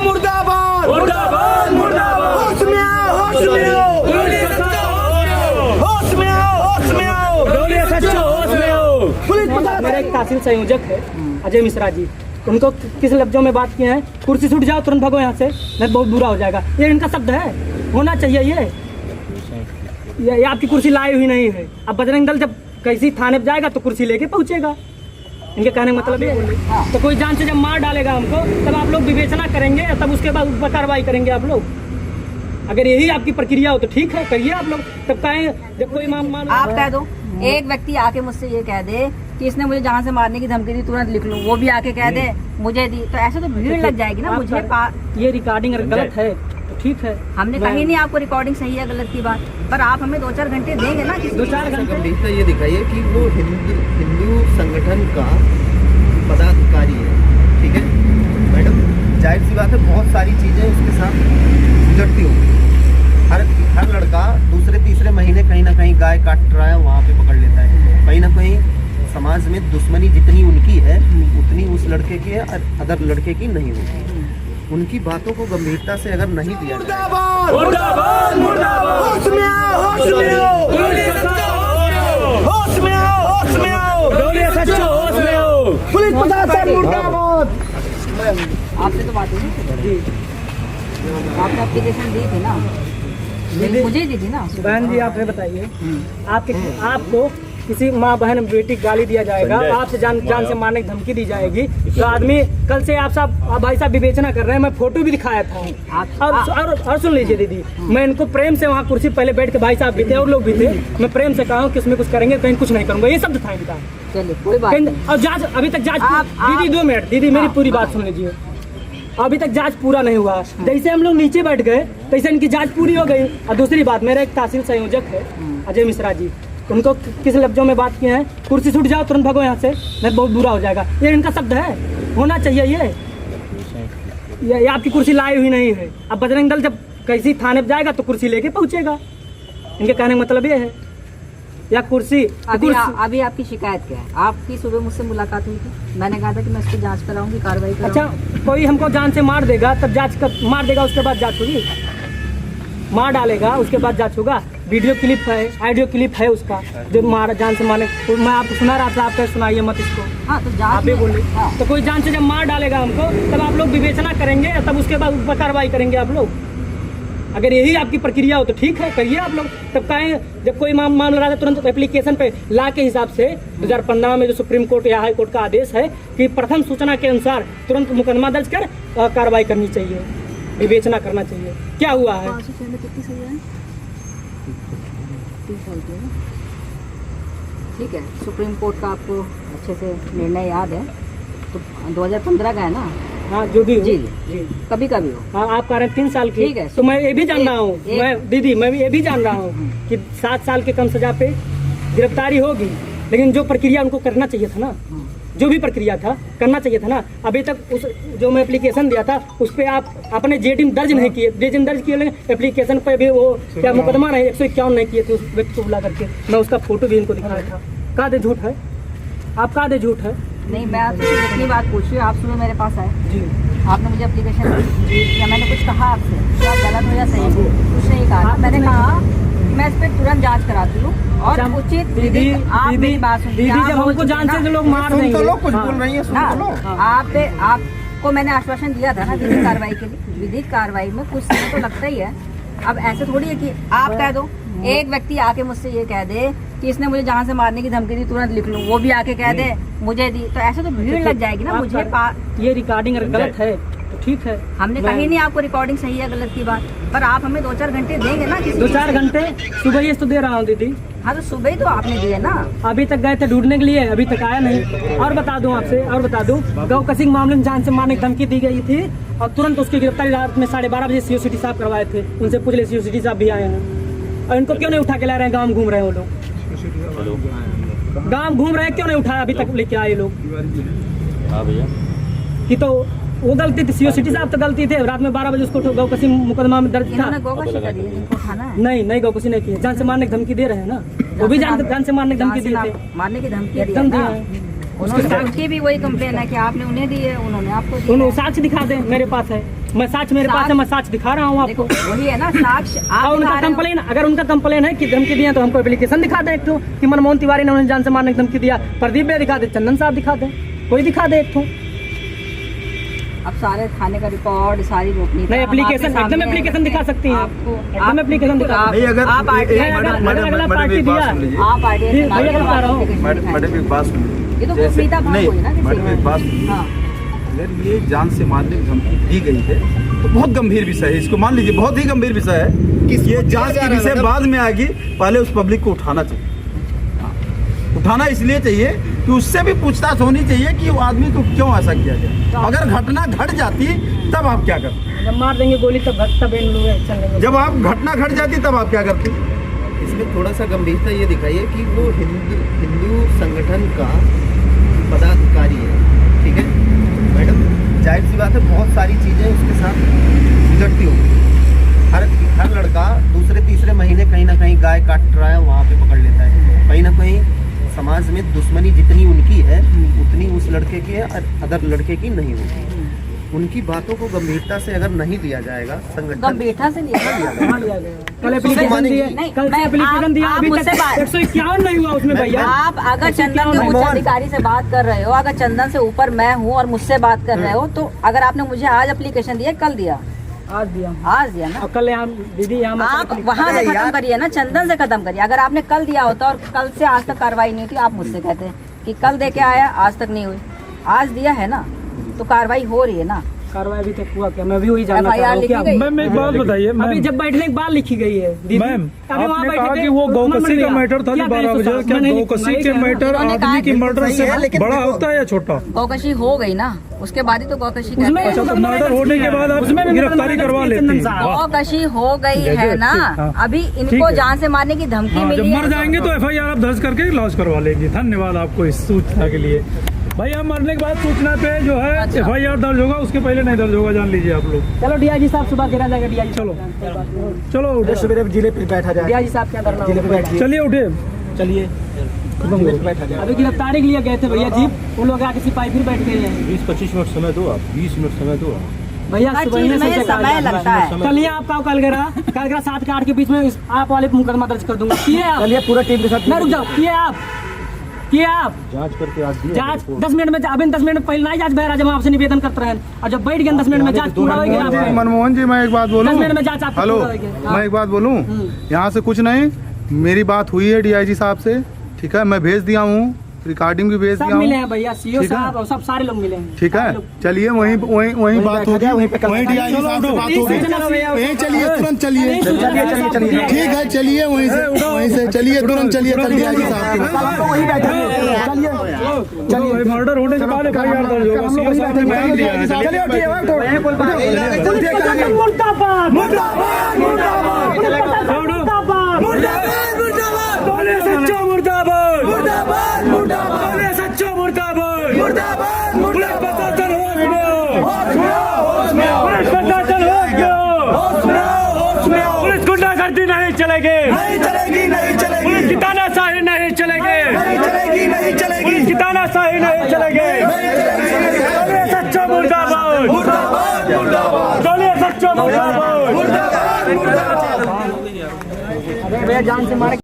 मुर्दाबाद मुर्दाबाद मुर्दाबाद। होश में आओ, होश में आओ, होश में आओ, होश में आओ, होश में आओ। पुलिस प्रशासन। मेरा एक तहसील संयोजक है अजय मिश्रा जी, उनको किस लफ्जों में बात किए हैं, कुर्सी छूट जाओ, तुरंत भागो यहाँ से, नहीं बहुत बुरा हो जाएगा। ये इनका शब्द है, होना चाहिए ये आपकी कुर्सी लाई हुई नहीं है। अब बजरंग दल जब किसी थाने पे जाएगा तो कुर्सी लेके पहुंचेगा, इनके कहने का मतलब ये है। तो कोई जान से जब मार डालेगा हमको, तब आप लोग विवेचना करेंगे, तब उसके बाद उस पर कार्रवाई करेंगे आप लोग। अगर यही आपकी प्रक्रिया हो तो ठीक है, करिए आप लोग। तब कहें जब कोई आप कह दो, एक व्यक्ति आके मुझसे ये कह दे कि इसने मुझे जहाँ से मारने की धमकी दी, तुरंत लिख लूं, वो भी आके कह दे मुझे दी, तो ऐसे तो भीड़ लग जाएगी ना। मुझे ये रिकॉर्डिंग अगर गलत है तो ठीक है, हमने कहीं नहीं आपको रिकॉर्डिंग सही है गलत की बात, पर आप हमें 2-4 घंटे देंगे ना। 2-4 घंटे गंभीरता ये दिखाइए कि वो हिंदू संगठन का पदाधिकारी है, ठीक है मैडम, जाहिर सी बात है बहुत सारी चीजें उसके साथ गुजरती होंगी। हर लड़का दूसरे तीसरे महीने कहीं ना कहीं गाय काट रहा है, वहाँ पे पकड़ लेता है। कहीं ना कहीं समाज में दुश्मनी जितनी उनकी है उतनी उस लड़के की है, अदर लड़के की नहीं होती। उनकी बातों को गंभीरता से अगर नहीं दिया जाए, मुर्दाबाद मुर्दाबाद। होश में आओ, होश में आओ, होश में आओ, होश में आओ, होश में आओ। पुलिस प्रशासन मुर्दाबाद। आपसे तो बात हुई जी, आपने एप्लीकेशन दी थी ना, मुझे दी थी ना। बहन जी आप बताइए, आपको किसी माँ बहन बेटी गाली दिया जाएगा, आपसे जान से मारने की धमकी दी जाएगी, तो आदमी कल से आप भाई साहब विवेचना कर रहे हैं। मैं फोटो भी दिखाया था। और सुन लीजिए दीदी, मैं इनको प्रेम से वहाँ कुर्सी पहले बैठ के, भाई साहब भी थे और लोग भी थे, मैं प्रेम से कहा कि उसमें कुछ करेंगे, कहीं कुछ नहीं करूंगा, ये शब्द था इनका। चलिए कोई बात नहीं। और जांच अभी तक दीदी 2 मिनट दीदी मेरी पूरी बात सुन लीजिए। अभी तक जांच पूरा नहीं हुआ, जैसे हम लोग नीचे बैठ गए तैसे इनकी जांच पूरी हो गई। और दूसरी बात, मेरा एक तहसील संयोजक है अजय मिश्रा जी, उनको किस लफ्जों में बात किए हैं, कुर्सी छूट जाओ, तुरंत भागो यहाँ से, नहीं बहुत बुरा हो जाएगा। ये इनका शब्द है, होना चाहिए ये आपकी कुर्सी लाई हुई नहीं है। अब बजरंग दल जब किसी थाने पे जाएगा तो कुर्सी लेके पहुंचेगा, इनके कहने का मतलब ये है। या कुर्सी अभी आपकी शिकायत क्या है? आपकी सुबह मुझसे मुलाकात हुई थी, मैंने कहा था कि मैं इसकी जांच कराऊंगी, कार्रवाई कराऊंगी। अच्छा, कोई हमको जान से मार देगा तब मार देगा, उसके बाद जांच होगी, मार डालेगा उसके बाद जांच होगा। वीडियो क्लिप है, ऑडियो क्लिप है उसका, जो जान से मारने, मैं आपको सुना रहा था, आप कैसे सुनाइए मत इसको। हाँ तो जांच आप भी बोलिए। तो कोई जान से जब मार डालेगा हमको, तब आप लोग विवेचना करेंगे, तब उसके बाद उस पर कार्रवाई करेंगे आप लोग। अगर यही आपकी प्रक्रिया हो तो ठीक है, करिए आप लोग। तब कहें जब कोई मामला रहता है तुरंत एप्लीकेशन पे ला के हिसाब से 2015 में जो सुप्रीम कोर्ट या हाई कोर्ट का आदेश है कि प्रथम सूचना के अनुसार तुरंत मुकदमा दर्ज कर कार्रवाई करनी चाहिए, विवेचना करना चाहिए। क्या हुआ है? ठीक है, सुप्रीम कोर्ट का आपको अच्छे से निर्णय याद है, तो 2015 का है ना? हाँ जो भी हो जी जी, कभी कभी हो। हाँ आप कह रहे हैं 3 साल की, ठीक है। तो मैं ये भी जान रहा हूँ, मैं दीदी मैं भी ये भी जान रहा हूँ कि 7 साल के कम सजा पे गिरफ्तारी होगी, लेकिन जो प्रक्रिया उनको करना चाहिए था ना, जो भी प्रक्रिया था करना चाहिए था ना। अभी तक उस जो मैं एप्लीकेशन दिया था उस पर आप अपने जेडिम दर्ज नहीं किए, जेडिम दर्ज किए, लेकिन एप्लीकेशन पे भी वो क्या मुकदमा नहीं 151 नहीं किए थे उस व्यक्ति को बुला करके। मैं उसका फोटो भी इनको दिखाया था। कहा दे झूठ है, आप कहा दे झूठ है। नहीं, मैं आपसे इतनी बात पूछ रही हूँ, आप सुबह मेरे पास आए जी, आपने मुझे एप्लीकेशन दी या मैंने कुछ कहा आपसे, क्या गलत हो या सही हो, कुछ नहीं कहा। मैंने कहा मैं इस पर तुरंत जांच कराती हूँ और उचित दीदी आप मेरी बात सुनिए। दीदी जब हमको जान से जो लोग मार देंगे, कुछ बोल रही है, सुन तो लो। आपको मैंने आश्वासन दिया था ना विधिक कार्रवाई के लिए। विधिक कार्रवाई में कुछ समय तो लगता ही है। अब ऐसे थोड़ी है कि आप कह दो, एक व्यक्ति आके मुझसे ये कह दे कि इसने मुझे जहाँ से मारने की धमकी दी, तुरंत लिख लूं, वो भी आके कह दे मुझे दी, तो ऐसे तो भीड़ लग जाएगी ना। मुझे ये रिकॉर्डिंग अगर गलत है तो ठीक है, हमने कहीं नहीं आपको रिकॉर्डिंग सही है गलत की बात, पर आप हमें 2-4 घंटे देंगे ना। 2-4 घंटे सुबह ही तो दे रहा हूँ दीदी। हाँ तो सुबह ही तो आपने दिए ना। अभी तक गए थे ढूंढने के लिए, अभी तक आया नहीं। और बता दूं आपसे, और बता दूं, गौ कसिंग मामले में जान से मारने की धमकी दी गई थी और तुरंत उसकी गिरफ्तारी रात में 12:30 बजे सीओ सिटी साहब करवाए थे। उनसे पूछ ले, सीओ सिटी साहब भी आए हैं। और इनको क्यों नहीं उठा के ला रहे हैं? गाँव घूम रहे हैं वो लोग, गाँव घूम रहे हैं, क्यों नहीं उठाया अभी तक लेके आए लोग? हाँ भैया, कि तो वो गलती थी, सीओ सिटी साहब तो गलती थे। रात में 12 बजे उसको गौ कसिंग मुकदमा में दर्ज था। नहीं गौ कसिंग नहीं की, जान से मारने की धमकी दे रहे हैं ना, वो भी जान से मारने की धमकी दिए थे, मारने की धमकी एकदम दिया है। उनकी भी वही कंप्लेन है कि आपने उन्हें दी है, उन्होंने आपको दी है। साक्ष्य दिखा दें, मेरे पास है। मैं साक्ष्य मेरे पास है, मैं साक्ष्य दिखा रहा हूँ आपको। देखो वही है ना साक्ष्य आप और उनका दिखा रहे हो। कंप्लेन, अगर उनका कंप्लेन है कि धमकी दिया तो हमको एप्लीकेशन दिखा दे एक ठो कि मनमोहन तिवारी ने उन्हें जान से मारने की धमकी दिया। प्रदीप भैया दिखा दे, चंदन साहब दिखा दे, कोई दिखा दे एक ठो। अब सारे थाने का रिकॉर्ड सारी रोकनी नहीं, एप्लीकेशन एकदम एप्लीकेशन दिखा सकती है, आपको एकदम एप्लीकेशन दिखा। नहीं, अगर आप मैडम, एक बात सुन लीजिए। आप मैडम एक बात सुन लीजिए। ये तो जैसे- गोपनीयता भंग नहीं, हुई ना किसी मैडम एक बात सुन लीजिए। हाँ अगर ये जान से मारने की धमकी दी गई है तो बहुत गंभीर विषय है, इसको मान लीजिए बहुत ही गंभीर विषय है। ये जांच की विषय बाद में आएगी, पहले उस पब्लिक को उठाना चाहिए। हाँ, उठाना इसलिए चाहिए कि उससे भी पूछताछ होनी चाहिए कि वो आदमी को क्यों ऐसा किया गया। अगर घटना घट जाती तब आप क्या करते? जब मार देंगे गोली तब इन लोग एक्शन लेंगे। जब आप घटना घट जाती तब आप क्या करते? इसमें थोड़ा सा गंभीरता ये दिखाइए कि वो हिंदू संगठन का पदाधिकारी है, ठीक है मैडम। जाहिर सी बात है बहुत सारी चीज़ें उसके साथ गुजरती होंगी। हर लड़का दूसरे तीसरे महीने कहीं ना कहीं गाय काट रहा है, वहाँ पे पकड़ लेता है। कहीं ना कहीं समाज में दुश्मनी जितनी उनकी है उतनी उस लड़के की है, अदर लड़के की नहीं होगी। उनकी बातों को गंभीरता से अगर नहीं लिया जाएगा, संगठन गंभीरता से लिया कल एप्लीकेशन दिया, नहीं, कल से मैं- एप्लीकेशन दिया, आप अभी मुझसे तक बात- 151 नहीं हुआ उसमें भैया। आप अगर चंदन के उच्च अधिकारी से बात कर रहे हो, अगर चंदन से ऊपर मैं हूँ और मुझसे बात कर रहे हो, तो अगर आपने मुझे आज एप्लीकेशन दिया, कल दिया, आज दिया, आज दिया ना, और कल यहाँ दीदी यहाँ आप वहाँ से खत्म करिए ना, चंदन से खत्म करिए। अगर आपने कल दिया होता और कल से आज तक कार्रवाई नहीं हुई, आप मुझसे कहते हैं कि कल दे के आया, आज तक नहीं हुई। आज दिया है ना, तो कार्रवाई हो रही है ना। कार्रवाई अभी तक हुआ क्या? मैं भी वही जानना FIR चाह रहा हूँ। लिखी क्या गई? मैम एक बात बताइए अभी मैम, जब बैठने के बाद लिखी गई है दीदी। मैम अभी वहाँ आपने बैठे कहा थे, कि वो गौकसी का क्या मैटर था जो 12 बजे, मैं क्या नहीं गौकसी लिखूंगा, के ये मैटर उन्होंने आदमी कहा की कि मर्डर सही है, से लेकिन बड़ा देखो- होता है या छोटा? गौकशी हो गई ना, उसके बाद ही तो गौकशी उसमें कहते हैं। अच्छा, तो मर्डर होने के बाद आप उसमें भी गिरफ्तारी करवा लेती। वाह। गौकशी हो गई है ना, हाँ। अभी ठीक इनको है। जान से मारने की धमकी हाँ, जब मिली मर है। जाएंगे तो FIR आप दर्ज करके इलाज करवा लेंगे। धन्यवाद आपको इस सूचना के लिए। भैया मरने के बाद सूचना पे जो है अच्छा। FIR दर्ज होगा, उसके पहले नहीं दर्ज होगा, जान लीजिए आप लोग। चलो डीआईजी साहब सुबह गिरा जाएगा। डीआईजी चलो चलो उठे, सवेरे जिले पे बैठा जाए। डीआईजी साहब क्या करना होगा? चलिए उठे। चलिए बैठा जाए। अभी गिरफ्तारी के लिए गए थे भैया जीप, उन लोग आके सिपाही फिर बैठ गए हैं। 20-25 मिनट समय दो आप, 20 मिनट समय दो आप। भैया हर सुबह चीज में में से समय लगता है। कल ही आपका कल गिरा 7 के 8 के बीच में आप वाले मुकदमा दर्ज कर दूंगा। किए आप? चलिए पूरा टीम के साथ मैं रुक जाओ। किए आप जांच करके आज दिए जांच 10 मिनट में, अभी 10 मिनट पहले नहीं जांच बहरा, जब हम आपसे निवेदन करते रहे और जब बैठ गए 10 मिनट में जांच पूरा हो गया। मनमोहन जी मैं एक बात बोलूं? 10 मिनट में जांच आपकी हेलो, पूरा हो गई। मैं एक बात बोलूं? यहाँ से कुछ नहीं, मेरी बात हुई है DIG साहब से, ठीक है, मैं भेज दिया हूँ, रिकॉर्डिंग भी भेज सब दिया मिले हूँ, हैं भैया, सीओ ठीक है। साहब और सब सारे लोग मिले हैं। ठीक है। चलिए वहीं बात होगी, वहीं DIG साहब से बात होगी। यहीं चलिए, तुरंत चलिए, ठीक है, चलिए वहीं से चलिए, तुरंत चलिए कल DIG साहब के। चलो भाई, मर्डर होने के बाद FIR दर्ज होगा, सीओ साहब ने बयान दिया है। चलिए मुर्दाबाद मुर्दाबाद मुर्दाबाद मुर्दाबाद मुर्दाबाद बोले सच्चा मुर्दाबाद मुर्दाबाद मुर्दाबाद बोले सच्चा मुर्दाबाद मुर्दाबाद पुलिस प्रशासन होश में हो, पुलिस प्रशासन होश में हो, पुलिस गुंडागर्दी नहीं चलेगी, नहीं चलेगी, नहीं चलेगी, पुलिस की तानाशाही नहीं चलेगी, नहीं चलेगी, नहीं चलेगी, पुलिस की तानाशाही नहीं चलेगी। बोले सच्चा मुर्दाबाद मुर्दाबाद मुर्दाबाद बोले सच्चा मुर्दाबाद मुर्दाबाद मुर्दाबाद। अरे भैया जान से मारे।